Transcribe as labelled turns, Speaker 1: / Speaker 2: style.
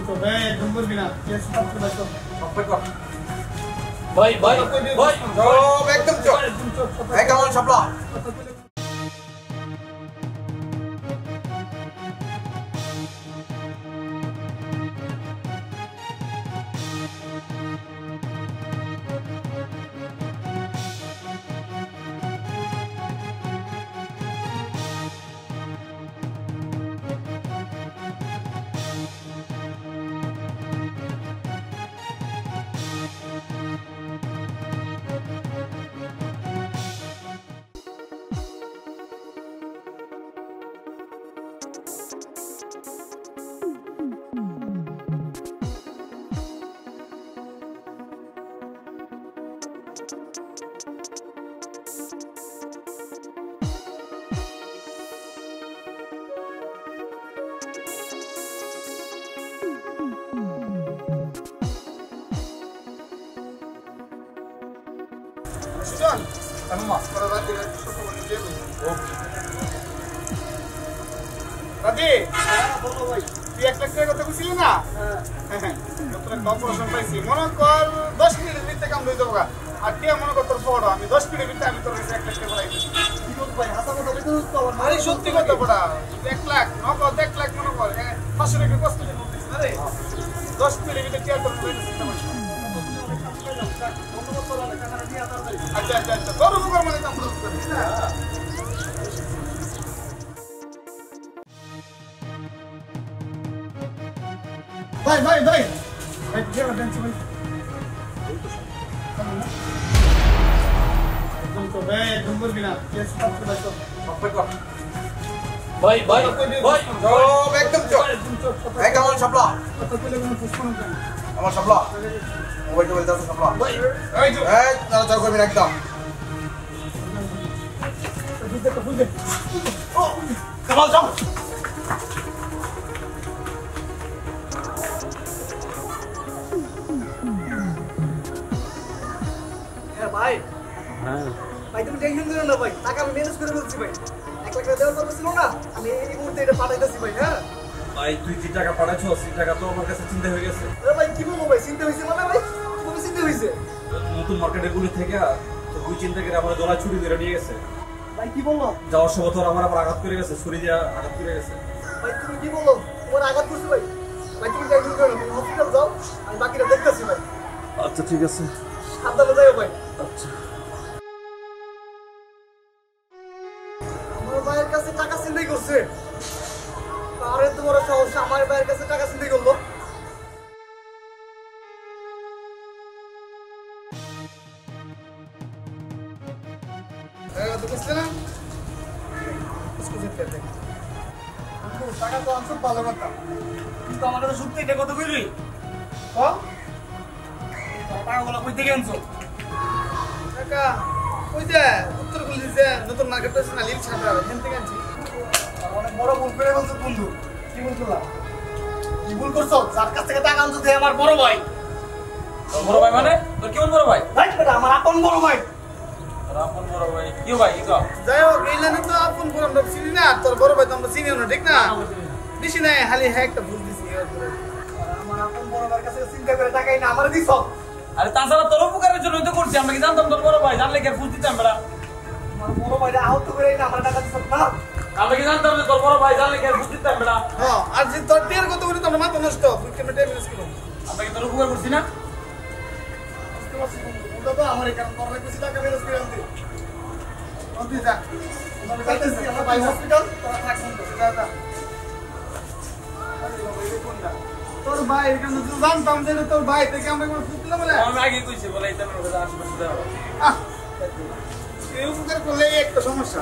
Speaker 1: তো ভাই নম্বর বিনা কেস পাত্র ভাই তো
Speaker 2: সবাই কর ভাই ভাই ভাই চুপ একদম চুপ এই কেমন সাপলা
Speaker 1: চল
Speaker 2: আম্মা
Speaker 1: পরে রাতে ছোট করে দিয়ে দিই
Speaker 2: ওকে
Speaker 1: রাতে বলো ভাই তুই 1 লাখ টাকা কথা কইছিলি না হ্যাঁ তোর কম্পোজিশন পাইছি মনে কর 10 মিনিটের ভিতরে কাম হয়ে যাবে আর কে মনে কর তোর ফটো আমি 10 মিনিটের ভিতরে আমি তোর কাছে 1 লাখ টাকা পাই দিছি কি বল ভাই হাসা কথা বলতে তো আরে সত্যি কথা বড়া 1 লাখ নগদ 1 লাখ মনে কর 500 টাকা কষ্ট করে করতেছিস আরে 10 মিনিটের ভিতরে কে তোর পাই দিছি আচ্ছা আচ্ছা আচ্ছা তোর উপর মানে কাম করছিস না ভাই ভাই ভাই ভাই কি হবে টেনশন ভাই একদম তো ভাই নম্বর বিনা কেস পাত্র ভাই তো
Speaker 2: সবাই কর ভাই ভাই ভাই চুপ একদম চুপ এই কেমন সাপলা
Speaker 1: কথা কইলে কোনো প্রশ্ন না
Speaker 2: আমার সাপলা মোবাইলটা বলতে আছে সাপলা
Speaker 1: ভাই এই যে
Speaker 2: এই তাড়াতাড়ি করবেন একদম
Speaker 1: বুঝতে তো বুঝতে ও
Speaker 2: কামাল যাও
Speaker 3: ভাই ভাই তুমি টেনশন করো না ভাই টাকা আমি ম্যানেজ করে বলছি ভাই 1 লাখ টাকা দেওয়ার কথা ছিল না আমি এই মুহূর্তে এটা পাঠাইতেছি ভাই হ্যাঁ
Speaker 2: ভাই তুই যে টাকা পাঠাচ্ছ সেই টাকা তো আমার কাছে চিন্তা হয়ে গেছে
Speaker 3: আরে ভাই কি বলবো ভাই চিন্তা হয়েছে মানে ভাই তুমি চিন্তা হয়েছে
Speaker 2: নতুন মার্কেটে গুলো থেকে তো তুই চিন্তা করে আমার গলা ছুরি ধরে নিয়ে গেছে
Speaker 3: ভাই কি বললো
Speaker 2: যাওয়ার সময় তোর আমার আবার আঘাত করে গেছে ছুরি দিয়ে আঘাত করে গেছে
Speaker 3: ভাই তুমি কি বললো তোমার আঘাত করছে ভাই ভাই তুমি টেনশন করো না তুমি হসপিটাল যাও আমি বাকিটা দেখতেছি ভাই
Speaker 2: আচ্ছা ঠিক আছে
Speaker 3: সাবধানে যাও ভাই
Speaker 2: আচ্ছা
Speaker 3: আমার ভাইয়ের কাছে টাকা চিন্তাই করছে আরে তোমার সাহস আমার ভাইয়ের কাছে টাকা চিন্তাই করলো
Speaker 1: তো বুঝতে না টাকা তো আনছো ভালো কথা
Speaker 3: কিন্তু আমার কাছে সত্যি এটা কথা কইলি
Speaker 1: ও
Speaker 3: টাকাগুলো কই থেকে আনছো
Speaker 1: টাকা ওই যে উত্তর গুলিছে নতুন মার্কেট আছে না লিল ছাড়া এখান থেকে আনছি
Speaker 3: অনেক বড় ভুল করে বলছো বন্ধু কি ভুল করলা কি ভুল করছো যার কাছ থেকে টাকা আনছো আমার বড় ভাই
Speaker 2: বড় ভাই মানে তোর কেমন বড় ভাই
Speaker 3: ভাই বেটা আমার আপন বড় ভাই
Speaker 2: আপন বড় ভাই কি ভাই কি কও
Speaker 1: যাই হোক এই লাইনে তো আপন বড় আমরা চিনি না তোর বড় ভাই তো আমরা চিনিও না ঠিক না বেশি নাই খালি হ্যাঁ একটা ভুল দিছি
Speaker 3: আমার আপন বড় ভাইয়ের কাছে চিন্তা করে টাকাই না আমারে দিছো
Speaker 2: আরে তাছাড়া তোর উপকারের জন্যই তো করছি আমরা কি জানতাম তোর বড় ভাই জানলে কি আর ফুল দিতাম বেড়া
Speaker 3: আমার বড় ভাইরা আহত করে না আমার টাকা দিছো না
Speaker 2: আমরা কি জানতাম যে তোর বড় ভাই জানলে কি আর ফুল দিতাম বেড়া
Speaker 1: হ্যাঁ আর যে তোর টিয়ার কত বলি তো আমরা মাথা নষ্ট তুই কেন টাইম মিস করো
Speaker 2: আমরা কি তোর উপকার করছি না
Speaker 1: বুঝতে পারছি বন্ধু তো আমার কারণ তোর কাছে টাকা ম্যানেজ করে আনতে আনতে যা আমরা যাইতেছি আমরা ভাই হসপিটাল তোরা থাক বন্ধু যা যা আরে বাবা এই কোনটা তোর ভাই এখানে তো জানতাম যে তোর ভাই থেকে আমরা কোনো ফুটলাম বলে
Speaker 2: আমি আগে কইছি বলে এটা আমার কাছে আশেপাশে দাও
Speaker 1: এই উপকার করলে একটা সমস্যা